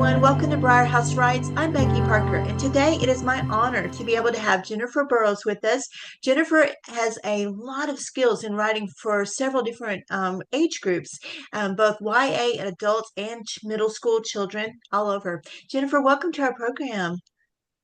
everyone. Welcome to Briar Haus Writes. I'm Becky Parker, and today it is my honor to be able to have Jennifer Burrows with us. Jennifer has a lot of skills in writing for several different age groups, both YA and adults and middle school children all over. Jennifer, welcome to our program.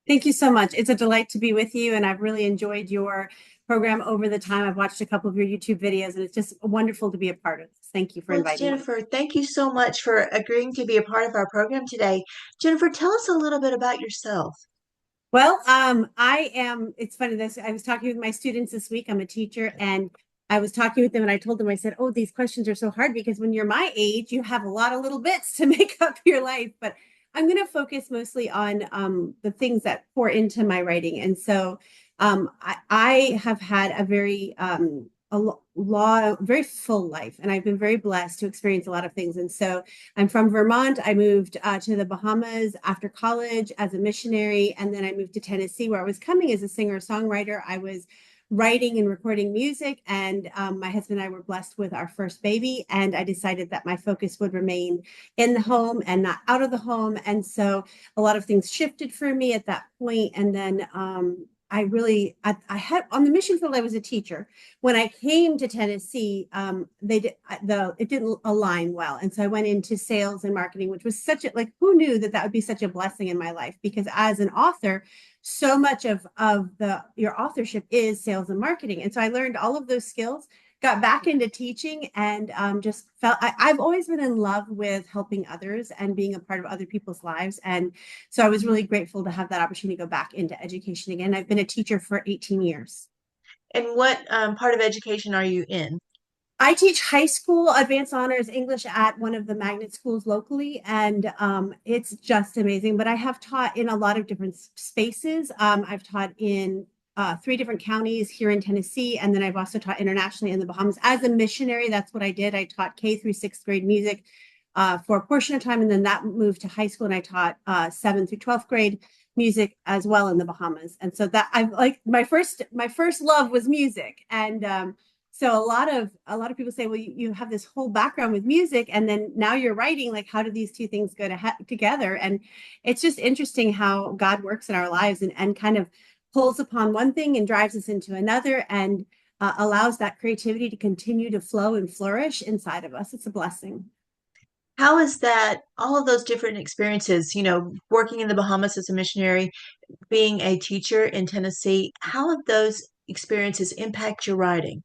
Thank you so much. It's a delight to be with you, and I've really enjoyed your program over the time. I've watched a couple of your YouTube videos, and it's just wonderful to be a part of this. Thank you for Well, inviting me. Jennifer, thank you so much for agreeing to be a part of our program today. Jennifer, tell us a little bit about yourself. It's funny this, I was talking with my students this week. I'm a teacher, and I was talking with them and I told them, I said, oh, these questions are so hard because when you're my age, you have a lot of little bits to make up your life. But I'm going to focus mostly on the things that pour into my writing. And so I have had a very full life, and I've been very blessed to experience a lot of things. And so I'm from Vermont. I moved to the Bahamas after college as a missionary, and then I moved to Tennessee, where I was coming as a singer-songwriter. I was writing and recording music, and my husband and I were blessed with our first baby, and I decided that my focus would remain in the home and not out of the home. And so a lot of things shifted for me at that point. And then I had on the mission field, I was a teacher. When I came to Tennessee, it didn't align well, and so I went into sales and marketing, which was such a, like, who knew that that would be such a blessing in my life? Because as an author, so much of your authorship is sales and marketing, and so I learned all of those skills, got back into teaching, and just felt I've always been in love with helping others and being a part of other people's lives. And so I was really grateful to have that opportunity to go back into education again. I've been a teacher for 18 years. And what part of education are you in? I teach high school advanced honors English at one of the magnet schools locally, and it's just amazing. But I have taught in a lot of different spaces. I've taught in three different counties here in Tennessee, and then I've also taught internationally in the Bahamas. As a missionary, that's what I did. I taught K through sixth grade music for a portion of time, and then that moved to high school, and I taught seventh through 12th grade music as well in the Bahamas. And so that I've like my first love was music. And so a lot of people say, well, you have this whole background with music, and then now you're writing. Like, how do these two things go together? And it's just interesting how God works in our lives, and kind of pulls upon one thing and drives us into another, and allows that creativity to continue to flow and flourish inside of us. It's a blessing. How is that, all of those different experiences, working in the Bahamas as a missionary, being a teacher in Tennessee, how have those experiences impact your writing?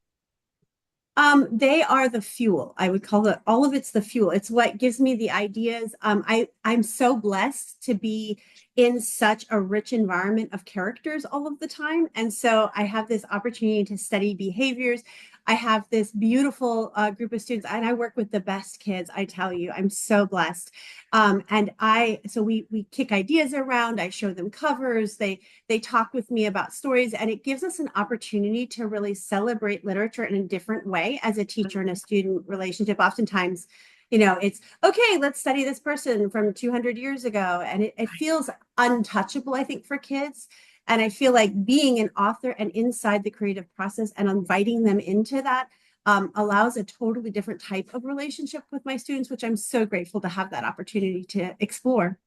They are the fuel. I would call it, all of it's the fuel. It's what gives me the ideas. I'm so blessed to be in such a rich environment of characters all of the time. And so I have this opportunity to study behaviors. I have this beautiful group of students, and I work with the best kids. I tell you, I'm so blessed. So we kick ideas around. I show them covers. They talk with me about stories, and it gives us an opportunity to really celebrate literature in a different way as a teacher and a student relationship. Oftentimes, it's okay, let's study this person from 200 years ago, and it feels untouchable, I think, for kids. And I feel like being an author and inside the creative process and inviting them into that allows a totally different type of relationship with my students, which I'm so grateful to have that opportunity to explore.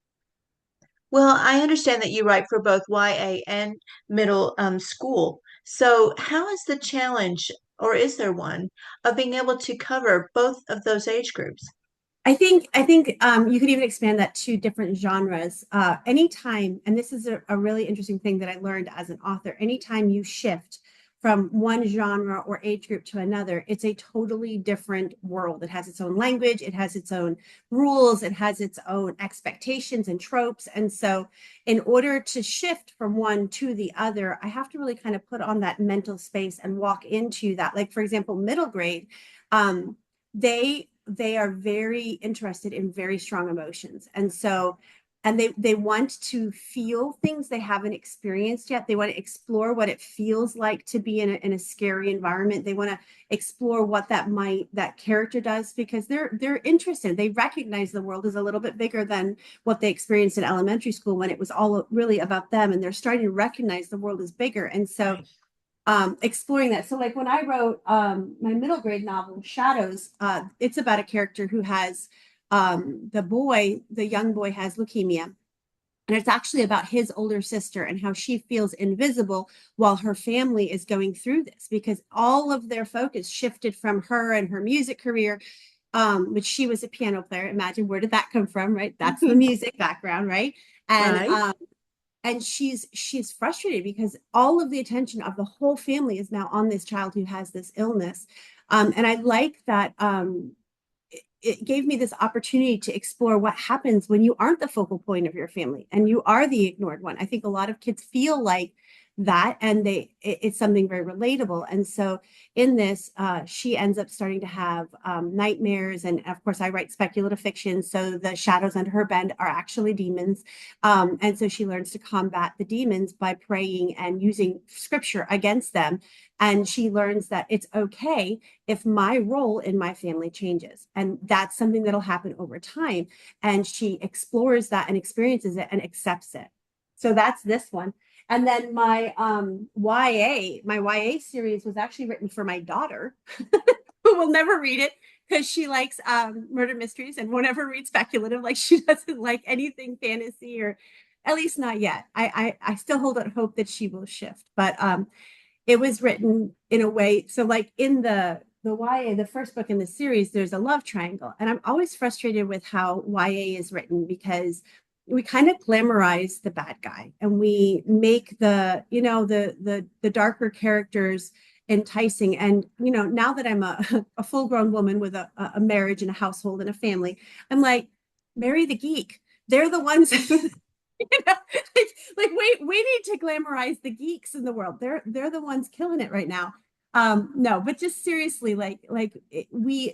Well, I understand that you write for both YA and middle school. So, how is the challenge, or is there one, of being able to cover both of those age groups? I think you could even expand that to different genres. Anytime, and this is a really interesting thing that I learned as an author, anytime you shift from one genre or age group to another, it's a totally different world. It has its own language, it has its own rules, it has its own expectations and tropes. And so, in order to shift from one to the other, I have to really kind of put on that mental space and walk into that. Like, for example, middle grade, um, they are very interested in very strong emotions. And so, and they want to feel things they haven't experienced yet. They want to explore what it feels like to be in a scary environment. They want to explore what that character does, because they're interested. They recognize the world is a little bit bigger than what they experienced in elementary school, when it was all really about them, and they're starting to recognize the world is bigger. And so exploring that. So, like, when I wrote my middle grade novel, Shadows, it's about a character who has the young boy has leukemia. And it's actually about his older sister and how she feels invisible while her family is going through this, because all of their focus shifted from her and her music career, which she was a piano player. Imagine, where did that come from, right? That's the music background, right? And Right. she's frustrated because all of the attention of the whole family is now on this child who has this illness. And I like that it gave me this opportunity to explore what happens when you aren't the focal point of your family and you are the ignored one. I think a lot of kids feel like that, and it's something very relatable. And so in this, she ends up starting to have nightmares, and of course I write speculative fiction, so the shadows under her bed are actually demons. And so she learns to combat the demons by praying and using scripture against them. And she learns that it's okay if my role in my family changes. And that's something that'll happen over time. And she explores that and experiences it and accepts it. So that's this one. And then my YA series was actually written for my daughter, who will never read it because she likes murder mysteries and won't ever read speculative. Like, she doesn't like anything fantasy, or at least not yet. I still hold out hope that she will shift. But it was written in a way, so like in the YA, the first book in the series, there's a love triangle. And I'm always frustrated with how YA is written, because we kind of glamorize the bad guy and we make the darker characters enticing. And now that I'm a full-grown woman with a marriage and a household and a family, I'm like, marry the geek. They're the ones like we need to glamorize the geeks in the world. They're the ones killing it right now. No, but just seriously, we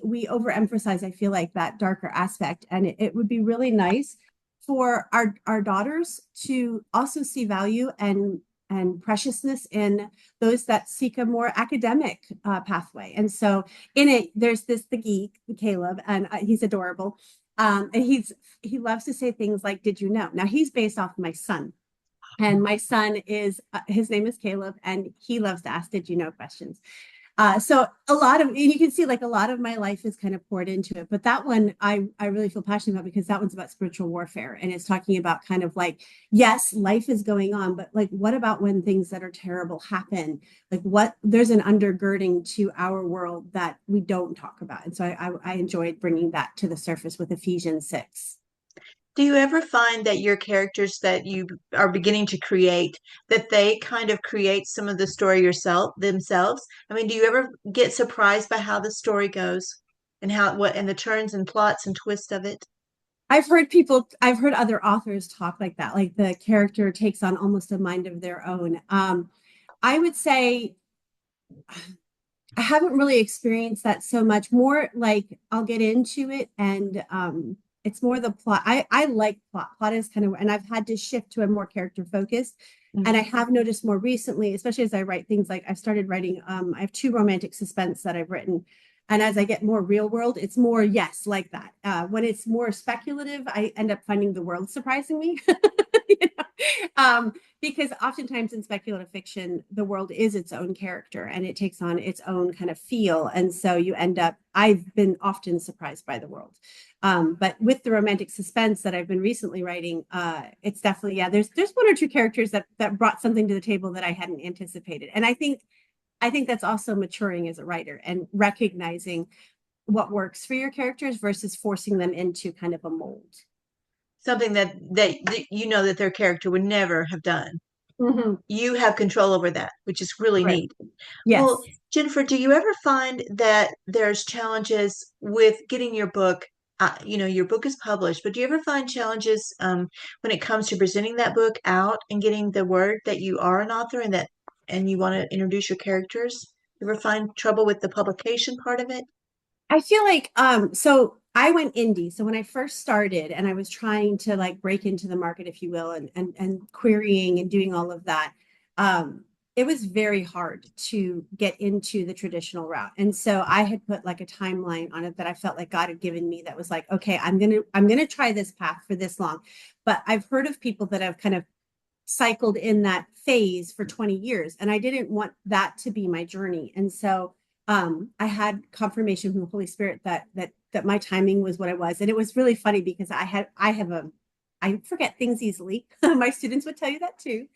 overemphasize, I feel like, that darker aspect. And it would be really nice for our daughters to also see value and preciousness in those that seek a more academic pathway. And so in it, there's the geek, the Caleb, and he's adorable. And he loves to say things like, "Did you know?" Now he's based off my son, and my son is his name is Caleb, and he loves to ask "Did you know?" questions. So you can see, like, a lot of my life is kind of poured into it. But that one I really feel passionate about, because that one's about spiritual warfare. And it's talking about kind of like, yes, life is going on, but like, what about when things that are terrible happen? Like, there's an undergirding to our world that we don't talk about. And so I enjoyed bringing that to the surface with Ephesians 6. Do you ever find that your characters that you are beginning to create, that they kind of create some of the story themselves? I mean, do you ever get surprised by how the story goes and and the turns and plots and twists of it? I've heard other authors talk like that, like the character takes on almost a mind of their own. I would say I haven't really experienced that so much. More like, I'll get into it, and it's more the plot. I like plot. Plot is kind of, and I've had to shift to a more character focused. And I Mhm. have noticed more recently, especially as I write things like I've started writing, I have two romantic suspense that I've written. And as I get more real world, it's more, yes, like that. When it's more speculative, I end up finding the world surprising me. You know? Because oftentimes in speculative fiction, the world is its own character and it takes on its own kind of feel. And so I've been often surprised by the world. But with the romantic suspense that I've been recently writing, it's definitely, yeah, there's one or two characters that brought something to the table that I hadn't anticipated. And I think that's also maturing as a writer and recognizing what works for your characters versus forcing them into kind of a mold. Something that you know that their character would never have done. Mhm. You have control over that, which is really Right. neat. Well, Yes. Jennifer, do you ever find that there's challenges with getting your book? Your book is published, but do you ever find challenges when it comes to presenting that book out and getting the word that you are an author and you want to introduce your characters? You ever find trouble with the publication part of it? I feel like so I went indie. So when I first started and I was trying to like break into the market, if you will, and querying and doing all of that, it was very hard to get into the traditional route. And so I had put like a timeline on it that I felt like God had given me, that was like, okay, I'm gonna try this path for this long. But I've heard of people that have kind of cycled in that phase for 20 years, and I didn't want that to be my journey. And so I had confirmation from the Holy Spirit that my timing was what it was. And it was really funny because I forget things easily. My students would tell you that too.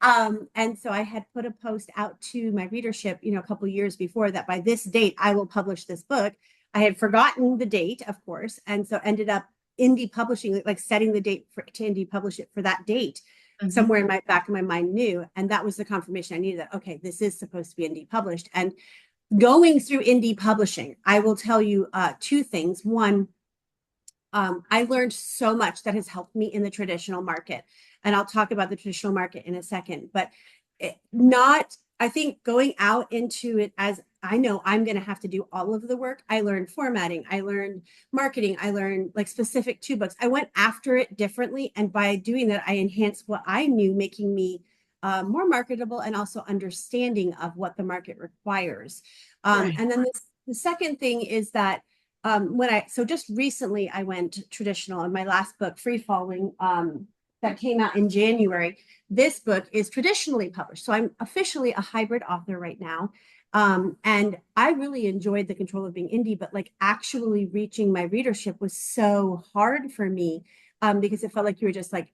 And so I had put a post out to my readership, a couple of years before, that by this date I will publish this book. I had forgotten the date, of course, and so ended up indie publishing, like setting the date to indie publish it for that date. Mhm. Somewhere in my back of my mind knew, and that was the confirmation I needed, that okay, this is supposed to be indie published. And going through indie publishing, I will tell you two things. One, I learned so much that has helped me in the traditional market. And I'll talk about the traditional market in a second, but I think going out into it, as I know I'm going to have to do all of the work. I learned formatting, I learned marketing, I learned like specific to books. I went after it differently. And by doing that, I enhanced what I knew, making me more marketable and also understanding of what the market requires. Right. And then the second thing is that so just recently I went traditional in my last book, Free Falling, that came out in January. This book is traditionally published. So I'm officially a hybrid author right now. And I really enjoyed the control of being indie, but like actually reaching my readership was so hard for me, because it felt like you were just like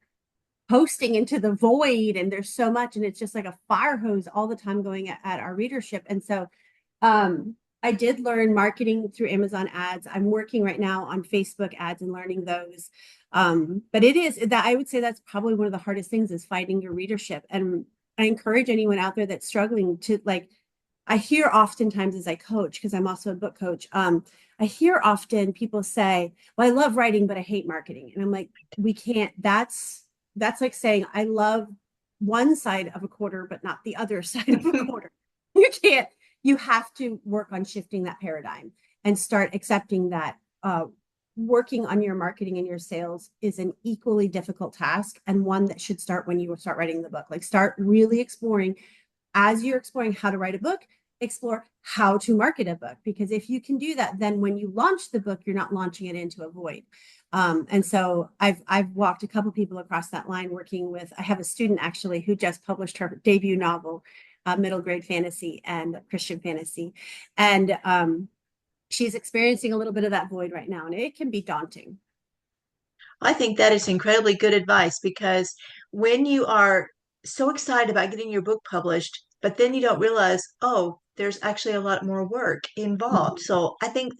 posting into the void and there's so much, and it's just like a fire hose all the time going at our readership. And so I did learn marketing through Amazon ads. I'm working right now on Facebook ads and learning those. But it is that, I would say that's probably one of the hardest things, is finding your readership. And I encourage anyone out there that's struggling to, like, I hear oftentimes as I coach, because I'm also a book coach, I hear often people say, well, I love writing, but I hate marketing. And I'm like, we can't, that's like saying I love one side of a quarter, but not the other side of a quarter. You can't, you have to work on shifting that paradigm and start accepting that working on your marketing and your sales is an equally difficult task, and one that should start when you start writing the book. Like, start really exploring, as you're exploring how to write a book, explore how to market a book. Because if you can do that, then when you launch the book, you're not launching it into a void. And so I've walked a couple people across that line, working with, I have a student actually who just published her debut novel, middle grade fantasy and Christian fantasy. And she's experiencing a little bit of that void right now, and it can be daunting. I think that is incredibly good advice because when you are so excited about getting your book published, but then you don't realize, oh, there's actually a lot more work involved. Mhm. So I think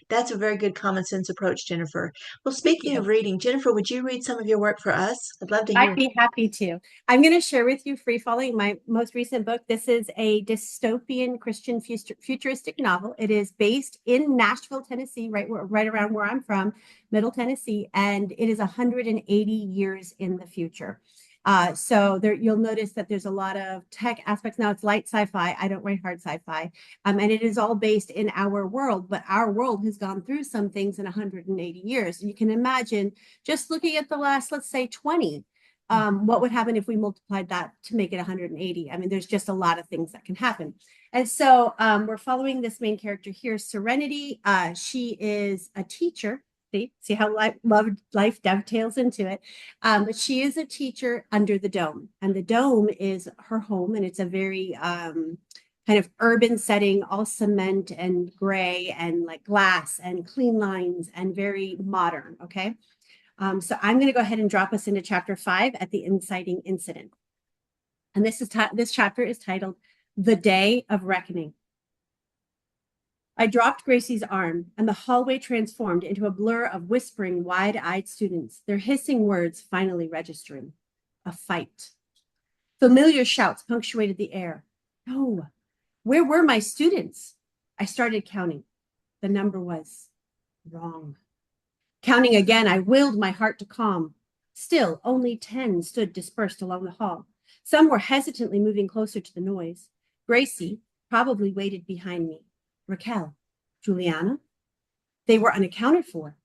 that's a very good common sense approach, Jennifer. Well, Thank speaking you. of reading, Jennifer, would you read some of your work for us? I'd love to I'd hear. be happy to. I'm going to share with you Free Falling, my most recent book. This is a dystopian Christian futuristic novel. It is based in Nashville, Tennessee, right around where I'm from, Middle Tennessee, and it is 180 years in the future. So there, you'll notice that there's a lot of tech aspects. Now it's light sci-fi. I don't write hard sci-fi, and it is all based in our world. But our world has gone through some things in 180 years. You can imagine, just looking at the last, let's say, 20. What would happen if we multiplied that to make it 180? I mean, there's just a lot of things that can happen. And so we're following this main character here, Serenity. She is a teacher. See how life dovetails into it. But she is a teacher under the dome. And the dome is her home. And it's a very kind of urban setting, all cement and gray and like glass and clean lines and very modern. Okay. So I'm going to go ahead and drop us into chapter 5 at the inciting incident. And this chapter is titled The Day of Reckoning. I dropped Gracie's arm, and the hallway transformed into a blur of whispering, wide-eyed students, their hissing words finally registering. A fight. Familiar shouts punctuated the air. No, where were my students? I started counting. The number was wrong. Counting again, I willed my heart to calm. Still, only 10 stood dispersed along the hall. Some were hesitantly moving closer to the noise. Gracie probably waited behind me. Raquel, Juliana, they were unaccounted for.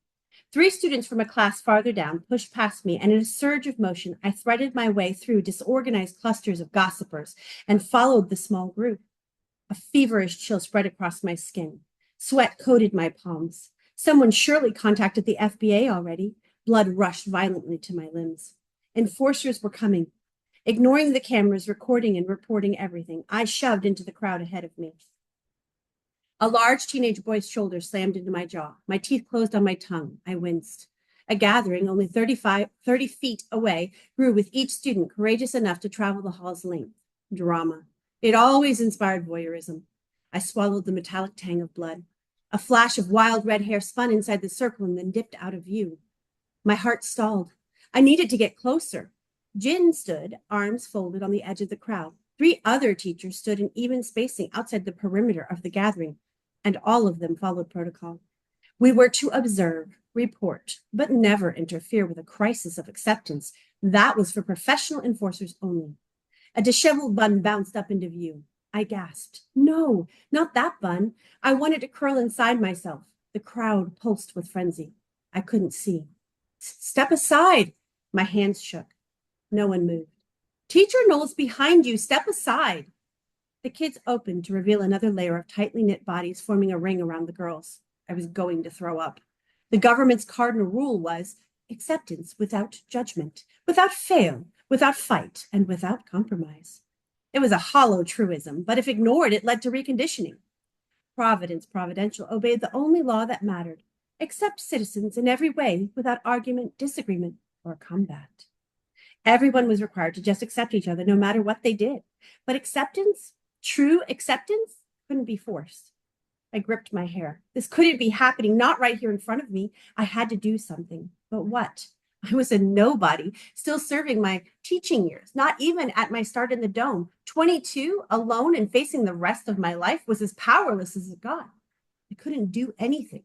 3 students from a class farther down pushed past me, and in a surge of motion, I threaded my way through disorganized clusters of gossipers and followed the small group. A feverish chill spread across my skin. Sweat coated my palms. Someone surely contacted the FBA already. Blood rushed violently to my limbs. Enforcers were coming. Ignoring the cameras recording and reporting everything, I shoved into the crowd ahead of me. A large teenage boy's shoulder slammed into my jaw. My teeth closed on my tongue. I winced. A gathering only 30 feet away grew with each student courageous enough to travel the hall's length. Drama. It always inspired voyeurism. I swallowed the metallic tang of blood. A flash of wild red hair spun inside the circle and then dipped out of view. My heart stalled. I needed to get closer. Jin stood, arms folded on the edge of the crowd. 3 other teachers stood in even spacing outside the perimeter of the gathering, and all of them followed protocol. We were to observe, report, but never interfere with a crisis of acceptance. That was for professional enforcers only. A disheveled bun bounced up into view. I gasped. No, not that bun. I wanted to curl inside myself. The crowd pulsed with frenzy. I couldn't see. Step aside. My hands shook. No one moved. Teacher Knowles behind you. Step aside. The kids opened to reveal another layer of tightly knit bodies forming a ring around the girls. I was going to throw up. The government's cardinal rule was acceptance without judgment, without fail, without fight, and without compromise. It was a hollow truism, but if ignored, it led to reconditioning. Providence, providential, obeyed the only law that mattered. Accept citizens in every way without argument, disagreement, or combat. Everyone was required to just accept each other no matter what they did. But acceptance, true acceptance, couldn't be forced. I gripped my hair. This couldn't be happening, not right here in front of me. I had to do something. But what? I was a nobody, still serving my teaching years, not even at my start in the dome. 22, alone and facing the rest of my life, was as powerless as it got. I couldn't do anything.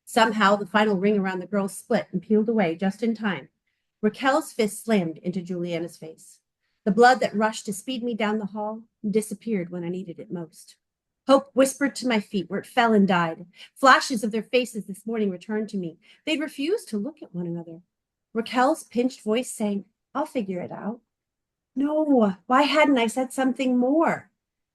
Somehow, the final ring around the girl split and peeled away just in time. Raquel's fist slammed into Juliana's face. The blood that rushed to speed me down the hall disappeared when I needed it most. Hope whispered to my feet where it fell and died. Flashes of their faces this morning returned to me. They'd refused to look at one another. Raquel's pinched voice sang, I'll figure it out. No, why hadn't I said something more?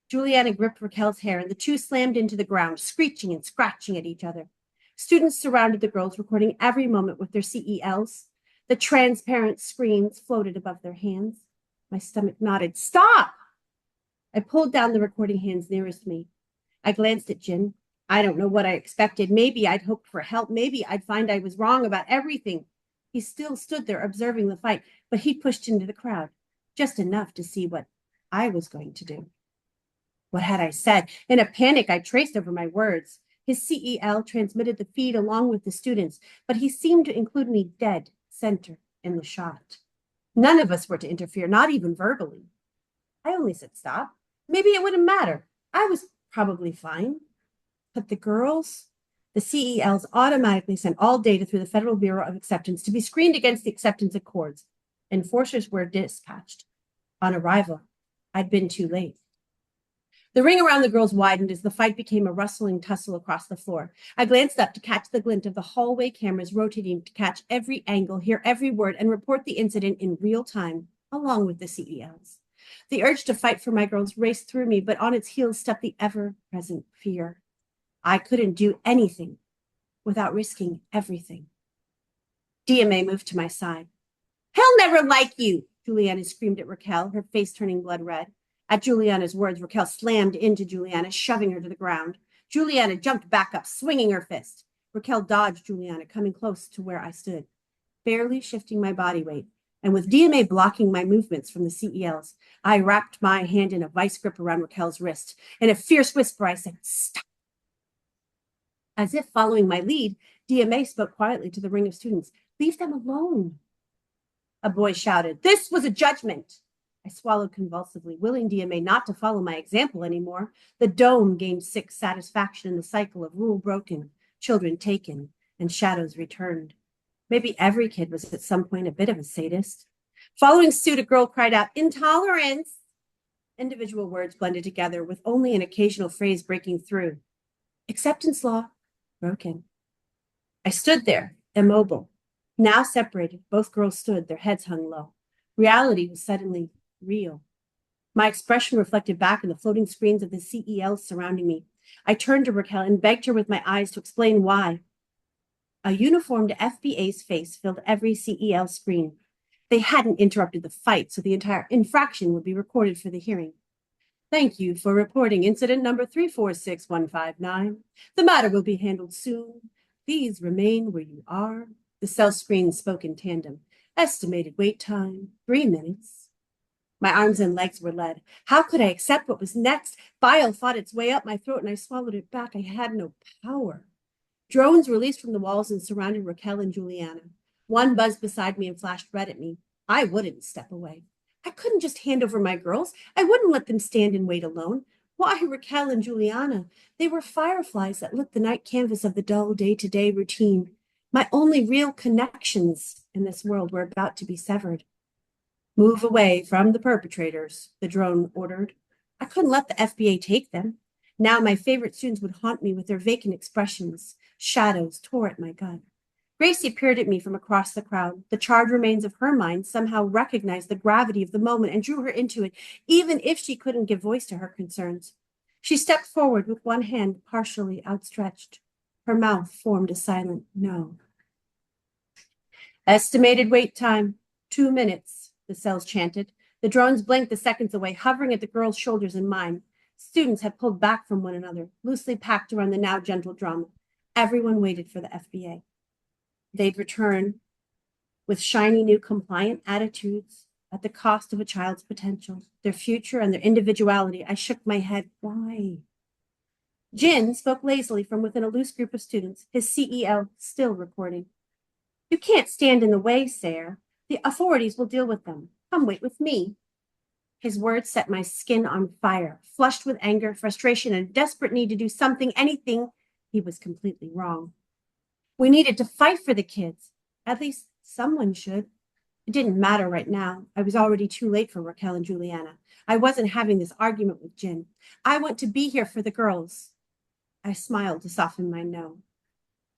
Juliana gripped Raquel's hair and the two slammed into the ground, screeching and scratching at each other. Students surrounded the girls, recording every moment with their CELs. The transparent screens floated above their hands. My stomach nodded. Stop! I pulled down the recording hands nearest me. I glanced at Jin. I don't know what I expected. Maybe I'd hoped for help. Maybe I'd find I was wrong about everything. He still stood there observing the fight, but he pushed into the crowd, just enough to see what I was going to do. What had I said? In a panic, I traced over my words. His CEL transmitted the feed along with the students, but he seemed to include me dead center in the shot. None of us were to interfere, not even verbally. I only said stop. Maybe it wouldn't matter. I was probably fine. But the girls, the CELs automatically sent all data through the Federal Bureau of Acceptance to be screened against the acceptance accords. Enforcers were dispatched. On arrival, I'd been too late. The ring around the girls widened as the fight became a rustling tussle across the floor. I glanced up to catch the glint of the hallway cameras rotating to catch every angle, hear every word, and report the incident in real time, along with the CELs. The urge to fight for my girls raced through me, but on its heels stepped the ever-present fear. I couldn't do anything without risking everything. DMA moved to my side. He'll never like you, Juliana screamed at Raquel, her face turning blood red. At Juliana's words, Raquel slammed into Juliana, shoving her to the ground. Juliana jumped back up, swinging her fist. Raquel dodged Juliana, coming close to where I stood, barely shifting my body weight. And with DMA blocking my movements from the CELs, I wrapped my hand in a vice grip around Raquel's wrist. In a fierce whisper, I said, stop. As if following my lead, DMA spoke quietly to the ring of students. Leave them alone. A boy shouted, this was a judgment. I swallowed convulsively, willing DMA not to follow my example anymore. The dome gained sick satisfaction in the cycle of rule broken, children taken, and shadows returned. Maybe every kid was at some point a bit of a sadist. Following suit, a girl cried out, intolerance. Individual words blended together with only an occasional phrase breaking through. Acceptance law, broken. I stood there, immobile. Now separated, both girls stood, their heads hung low. Reality was suddenly real. My expression reflected back in the floating screens of the CELs surrounding me. I turned to Raquel and begged her with my eyes to explain why. A uniformed FBA's face filled every CEL screen. They hadn't interrupted the fight, so the entire infraction would be recorded for the hearing. Thank you for reporting incident number 346159. The matter will be handled soon. Please remain where you are. The cell screen spoke in tandem. Estimated wait time, 3 minutes. My arms and legs were lead. How could I accept what was next? Bile fought its way up my throat and I swallowed it back. I had no power. Drones released from the walls and surrounded Raquel and Juliana. One buzzed beside me and flashed red at me. I wouldn't step away. I couldn't just hand over my girls. I wouldn't let them stand and wait alone. Why Raquel and Juliana? They were fireflies that lit the night canvas of the dull day-to-day routine. My only real connections in this world were about to be severed. Move away from the perpetrators, the drone ordered. I couldn't let the FBA take them. Now my favorite students would haunt me with their vacant expressions. Shadows tore at my gut. Gracie peered at me from across the crowd. The charred remains of her mind somehow recognized the gravity of the moment and drew her into it, even if she couldn't give voice to her concerns. She stepped forward with one hand partially outstretched. Her mouth formed a silent no. Estimated wait time, 2 minutes, the cells chanted. The drones blinked the seconds away, hovering at the girl's shoulders and mine. Students had pulled back from one another, loosely packed around the now gentle drama. Everyone waited for the FBA. They'd return with shiny new compliant attitudes at the cost of a child's potential, their future, and their individuality. I shook my head. Why? Jin spoke lazily from within a loose group of students, his CEL still recording. You can't stand in the way, Sarah. The authorities will deal with them. Come wait with me. His words set my skin on fire, flushed with anger, frustration, and a desperate need to do something, anything. He was completely wrong. We needed to fight for the kids. At least someone should. It didn't matter right now. I was already too late for Raquel and Juliana. I wasn't having this argument with Jin. I want to be here for the girls. I smiled to soften my no.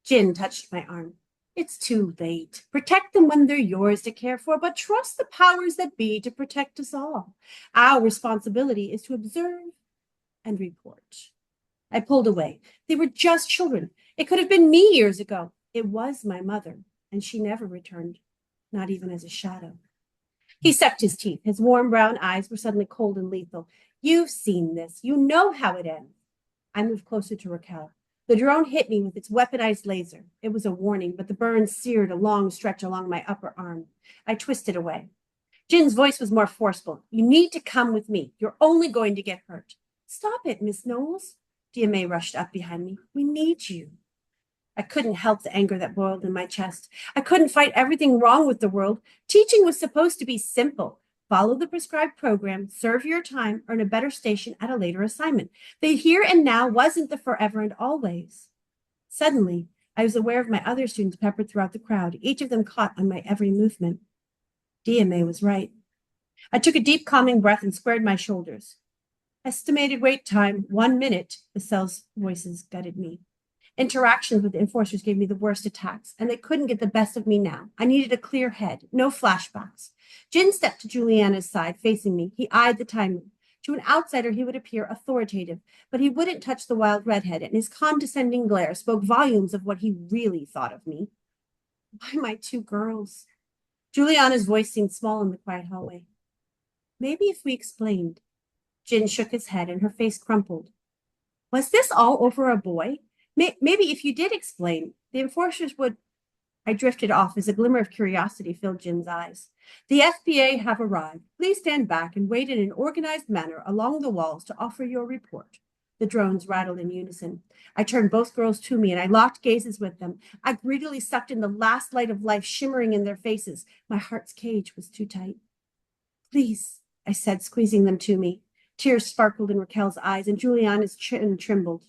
Jin touched my arm. It's too late. Protect them when they're yours to care for, but trust the powers that be to protect us all. Our responsibility is to observe and report. I pulled away. They were just children. It could have been me years ago. It was my mother, and she never returned, not even as a shadow. He sucked his teeth. His warm brown eyes were suddenly cold and lethal. You've seen this. You know how it ends. I moved closer to Raquel. The drone hit me with its weaponized laser. It was a warning, but the burn seared a long stretch along my upper arm. I twisted away. Jin's voice was more forceful. You need to come with me. You're only going to get hurt. Stop it, Miss Knowles. DMA rushed up behind me. We need you. I couldn't help the anger that boiled in my chest. I couldn't fight everything wrong with the world. Teaching was supposed to be simple. Follow the prescribed program, serve your time, earn a better station at a later assignment. The here and now wasn't the forever and always. Suddenly, I was aware of my other students peppered throughout the crowd, each of them caught on my every movement. DMA was right. I took a deep, calming breath and squared my shoulders. Estimated wait time, 1 minute, the cell's voices gutted me. Interactions with the enforcers gave me the worst attacks, and they couldn't get the best of me now. I needed a clear head, no flashbacks. Jin stepped to Juliana's side, facing me. He eyed the timer. To an outsider, he would appear authoritative, but he wouldn't touch the wild redhead, and his condescending glare spoke volumes of what he really thought of me. Why my two girls? Juliana's voice seemed small in the quiet hallway. Maybe if we explained. Jin shook his head, and her face crumpled. Was this all over a boy? Maybe if you did explain, the enforcers would. I drifted off as a glimmer of curiosity filled Jin's eyes. The FBA have arrived. Please stand back and wait in an organized manner along the walls to offer your report. The drones rattled in unison. I turned both girls to me and I locked gazes with them. I greedily sucked in the last light of life shimmering in their faces. My heart's cage was too tight. Please, I said, squeezing them to me. Tears sparkled in Raquel's eyes and Juliana's chin trembled.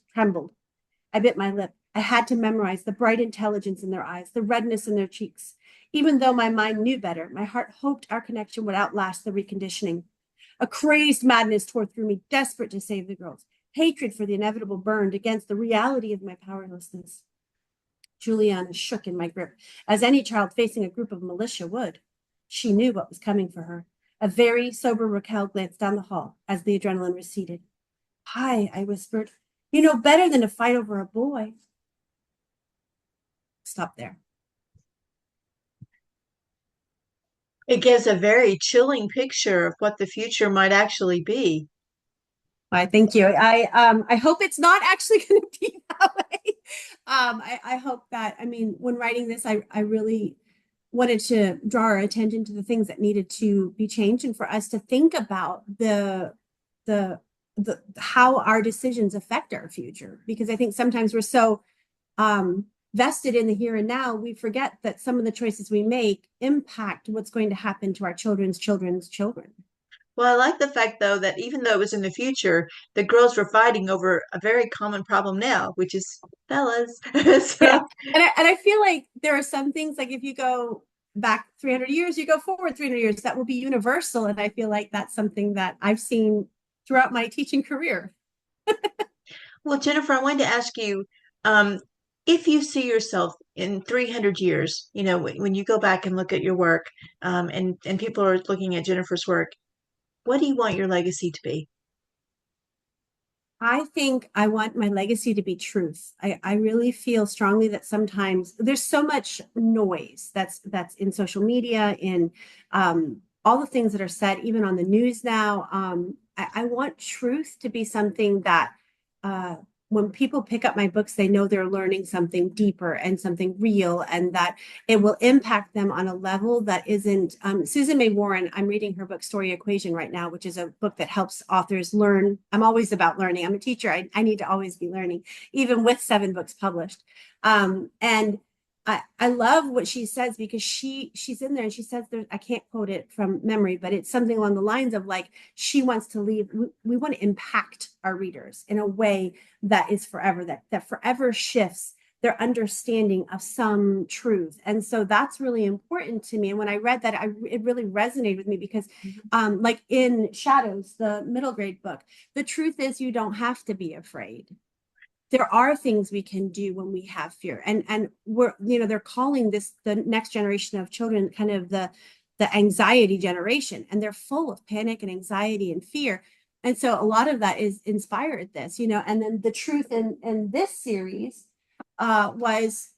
I bit my lip. I had to memorize the bright intelligence in their eyes, the redness in their cheeks. Even though my mind knew better, my heart hoped our connection would outlast the reconditioning. A crazed madness tore through me, desperate to save the girls. Hatred for the inevitable burned against the reality of my powerlessness. Juliana shook in my grip, as any child facing a group of militia would. She knew what was coming for her. A very sober Raquel glanced down the hall as the adrenaline receded. Hi, I whispered. You know better than to fight over a boy. Stop there. It gives a very chilling picture of what the future might actually be. Why, thank you. I hope it's not actually going to be that way. I hope that, I mean, when writing this, I really wanted to draw our attention to the things that needed to be changed and for us to think about the how our decisions affect our future. Because I think sometimes we're so vested in the here and now, we forget that some of the choices we make impact what's going to happen to our children's children's children. Well, I like the fact, though, that even though it was in the future, the girls were fighting over a very common problem now, which is fellas. Yeah. So, And I feel like there are some things like if you go back 300 years, you go forward 300 years, that will be universal. And I feel like that's something that I've seen throughout my teaching career. well, Jennifer, I wanted to ask you, um, if you see yourself in 300 years, when you go back and look at your work, and people are looking at Jennifer's work, what do you want your legacy to be? I think I want my legacy to be truth. I really feel strongly that sometimes there's so much noise that's in social media, in all the things that are said, even on the news now. I want truth to be something that uh, when people pick up my books, they know they're learning something deeper and something real, and that it will impact them on a level that isn't. Susan May Warren, I'm reading her book Story Equation right now, which is a book that helps authors learn. I'm always about learning. I'm a teacher. I need to always be learning, even with 7 books published. And I love what she says because she's in there and she says I can't quote it from memory, but it's something along the lines of like she wants to leave. We want to impact our readers in a way that is forever, that forever shifts their understanding of some truth. And so that's really important to me. And when I read that, it really resonated with me because like in Shadows, the middle grade book, the truth is you don't have to be afraid. There are things we can do when we have fear, and we're, they're calling this the next generation of children kind of the anxiety generation, and they're full of panic and anxiety and fear. And so a lot of that is inspired this, and then the truth in this series was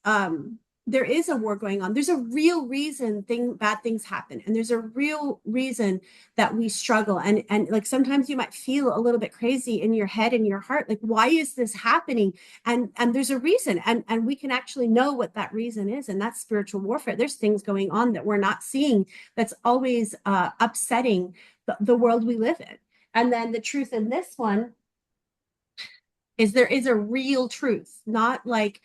there is a war going on. There's a real reason bad things happen, and there's a real reason that we struggle. And like sometimes you might feel a little bit crazy in your head and your heart, like why is this happening? And there's a reason, and we can actually know what that reason is, and that's spiritual warfare. There's things going on that we're not seeing that's always upsetting the world we live in. And then the truth in this one is there is a real truth, not like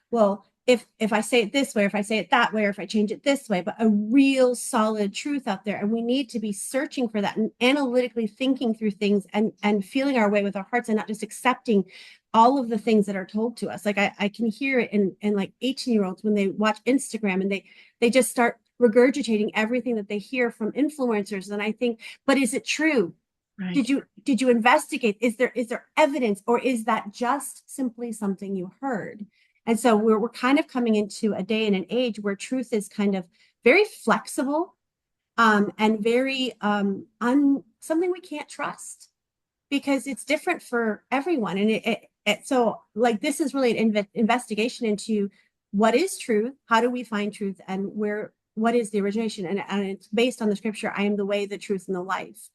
well, if I say it this way, or if I say it that way, or if I change it this way, but a real solid truth out there. And we need to be searching for that and analytically thinking through things and feeling our way with our hearts and not just accepting all of the things that are told to us. Like I can hear it in like 18-year-olds when they watch Instagram and they just start regurgitating everything that they hear from influencers. And I think, but is it true? Right. Did you investigate? Is there evidence, or is that just simply something you heard? And so we're kind of coming into a day and an age where truth is kind of very flexible, and very something we can't trust because it's different for everyone. And so like this is really an investigation into what is truth, how do we find truth, and what is the origination, and it's based on the scripture, I am the way, the truth, and the life.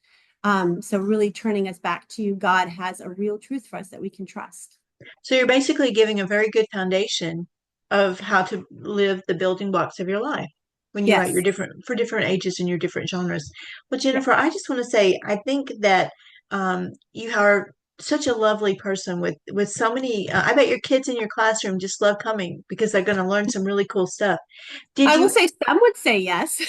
So really turning us back to God has a real truth for us that we can trust. So you're basically giving a very good foundation of how to live the building blocks of your life when you write your Yes. different ages and your different genres. Well, Yes. Jennifer, I just want to say I think that you are such a lovely person with so many. I bet your kids in your classroom just love coming because they're going to learn some really cool stuff. Did I will you say some would say yes.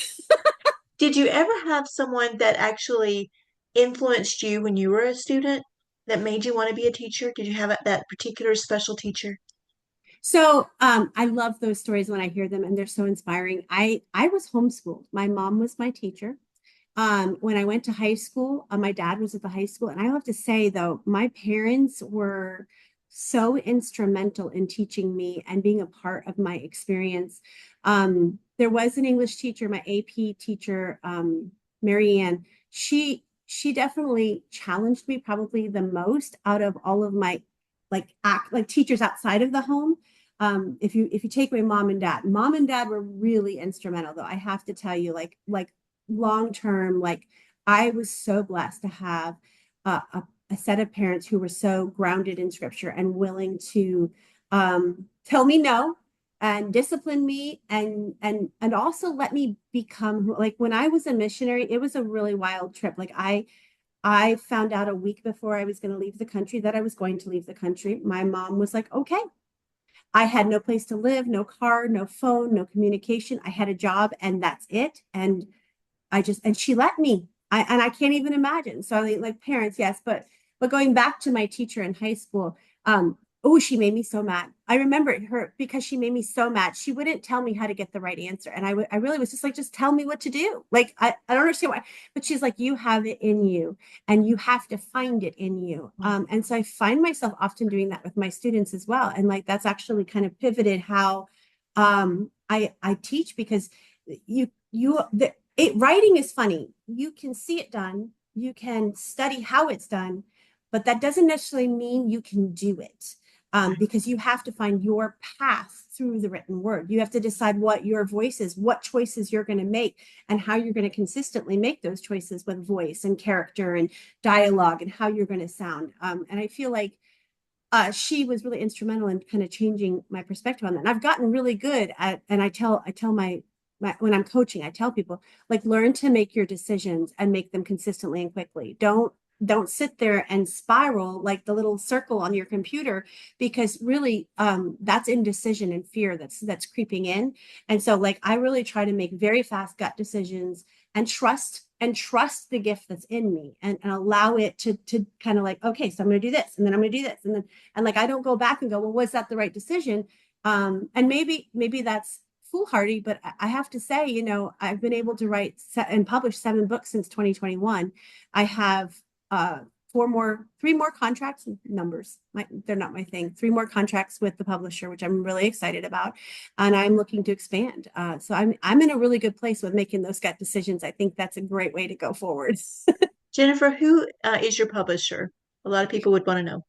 did you ever have someone that actually influenced you when you were a student that made you want to be a teacher? Did you have that particular special teacher? So I love those stories when I hear them, and they're so inspiring. I was homeschooled. My mom was my teacher. When I went to high school, my dad was at the high school. And I have to say, though, my parents were so instrumental in teaching me and being a part of my experience. There was an English teacher, my AP teacher, Mary Ann. She definitely challenged me probably the most out of all of my like teachers outside of the home. If you take away mom and dad were really instrumental, though I have to tell you, like long term, like I was so blessed to have a set of parents who were so grounded in scripture and willing to tell me no and discipline me and also let me become like when I was a missionary, it was a really wild trip. Like I found out a week before I was going to leave the country that I was going to leave the country. My mom was like, okay. I had no place to live, no car, no phone, no communication. I had a job and that's it. And and she let me. And I can't even imagine. So I mean, like parents, yes, but going back to my teacher in high school, oh, she made me so mad. I remember her because she made me so mad. She wouldn't tell me how to get the right answer. And I really was just like, just tell me what to do. Like, I don't understand why, but she's like, you have it in you and you have to find it in you. And so I find myself often doing that with my students as well. And like, that's actually kind of pivoted how I teach because writing is funny. You can see it done. You can study how it's done, but that doesn't necessarily mean you can do it because you have to find your path through the written word. You have to decide what your voice is, what choices you're going to make, and how you're going to consistently make those choices with voice and character and dialogue and how you're going to sound. And I feel like she was really instrumental in kind of changing my perspective on that. And I've gotten really good at, and I tell my when I'm coaching, I tell people like learn to make your decisions and make them consistently and quickly. Don't sit there and spiral like the little circle on your computer because really that's indecision and fear that's creeping in. And so like I really try to make very fast gut decisions and trust the gift that's in me and allow it to kind of like, okay, so I'm going to do this and then I'm going to do this and like I don't go back and go, well, was that the right decision? And maybe that's foolhardy, but I have to say, you know, I've been able to write and publish 7 books since 2021. I have 3 more contracts, numbers. They're not my thing. 3 more contracts with the publisher, which I'm really excited about, and I'm looking to expand. So I'm in a really good place with making those gut decisions. I think that's a great way to go forward. Jennifer, who is your publisher? A lot of people would want to know.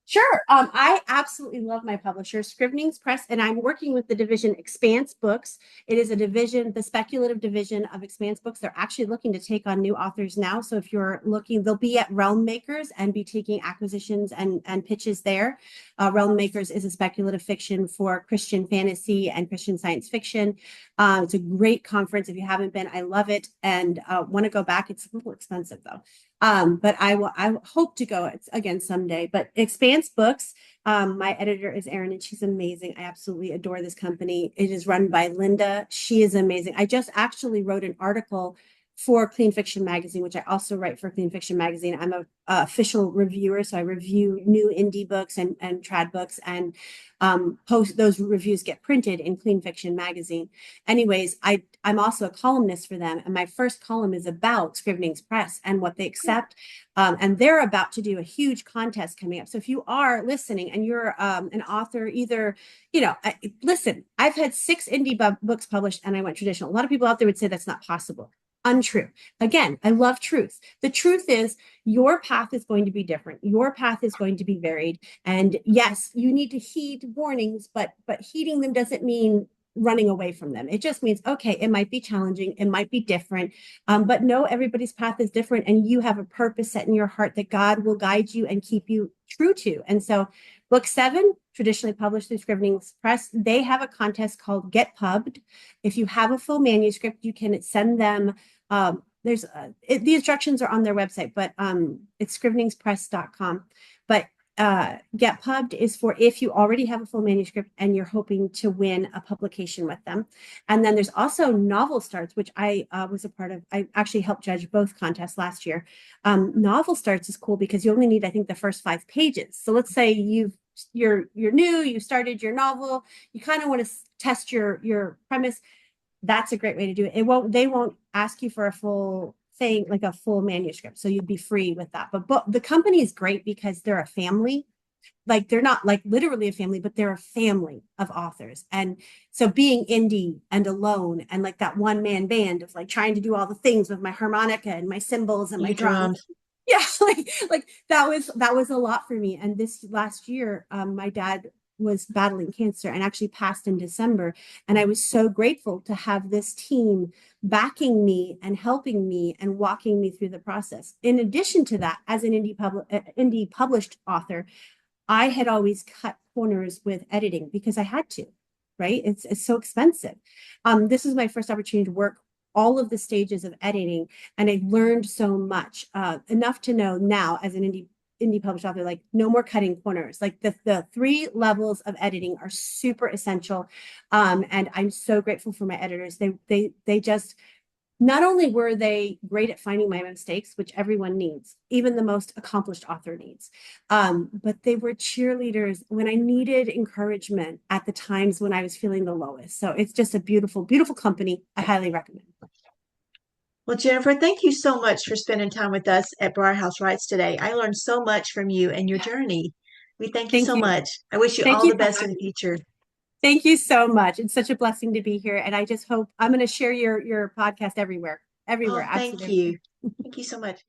Sure. I absolutely love my publisher, Scrivenings Press, and I'm working with the division Expanse Books. It is a division, the speculative division of Expanse Books. They're actually looking to take on new authors now. So if you're looking, they'll be at Realm Makers and be taking acquisitions and pitches there. Realm Makers is a speculative fiction for Christian fantasy and Christian science fiction. It's a great conference. If you haven't been, I love it and want to go back. It's a little expensive though. But I hope to go again someday. But Expanse Books, my editor is Erin, and she's amazing. I absolutely adore this company. It is run by Linda. She is amazing. I just actually wrote an article for Clean Fiction Magazine, which I also write for Clean Fiction Magazine. I'm a official reviewer, so I review new indie books and trad books, and post those reviews get printed in Clean Fiction Magazine. Anyways, I'm also a columnist for them, and my first column is about Scrivenings Press and what they accept. And they're about to do a huge contest coming up. So if you are listening and you're an author, either, you know, listen, I've had 6 indie books published and I went traditional. A lot of people out there would say that's not possible. Untrue. Again, I love truth. The truth is your path is going to be different. Your path is going to be varied. And yes, you need to heed warnings, but heeding them doesn't mean running away from them. It just means, okay, it might be challenging. It might be different. But no, everybody's path is different. And you have a purpose set in your heart that God will guide you and keep you true to. And so book 7, traditionally published through Scrivenings Press, they have a contest called Get Pubbed. If you have a full manuscript, you can send them. The instructions are on their website, but it's scriveningspress.com. But Get Pubbed is for if you already have a full manuscript and you're hoping to win a publication with them. And then there's also Novel Starts, which I was a part of. I actually helped judge both contests last year. Novel Starts is cool because you only need, I think, the first 5 pages. So let's say you're new, you started your novel, you kind of want to test your premise. That's a great way to do it. They won't ask you for a full thing, like a full manuscript. So you'd be free with that. But the company is great because they're a family. Like they're not like literally a family, but they're a family of authors. And so being indie and alone and like that one man band of like trying to do all the things with my harmonica and my cymbals and my drums. Yeah, like that was a lot for me. And this last year, my dad was battling cancer and actually passed in December. And I was so grateful to have this team backing me and helping me and walking me through the process. In addition to that, as an indie published author, I had always cut corners with editing because I had to, right? It's so expensive. This is my first opportunity to work all of the stages of editing, and I learned so much, enough to know now as an indie published author, like no more cutting corners. Like the three levels of editing are super essential, and I'm so grateful for my editors. They just, not only were they great at finding my mistakes, which everyone needs, even the most accomplished author needs, but they were cheerleaders when I needed encouragement at the times when I was feeling the lowest. So it's just a beautiful, beautiful company. I highly recommend. Well, Jennifer, thank you so much for spending time with us at Briar Haus Writes today. I learned so much from you and your journey. We thank you Thank so you. much. I wish you Thank all you the for best in having the me. future. Thank you so much. It's such a blessing to be here. And I just hope I'm going to share your podcast everywhere, Oh, everywhere, thank absolutely you. everywhere. Thank you so much.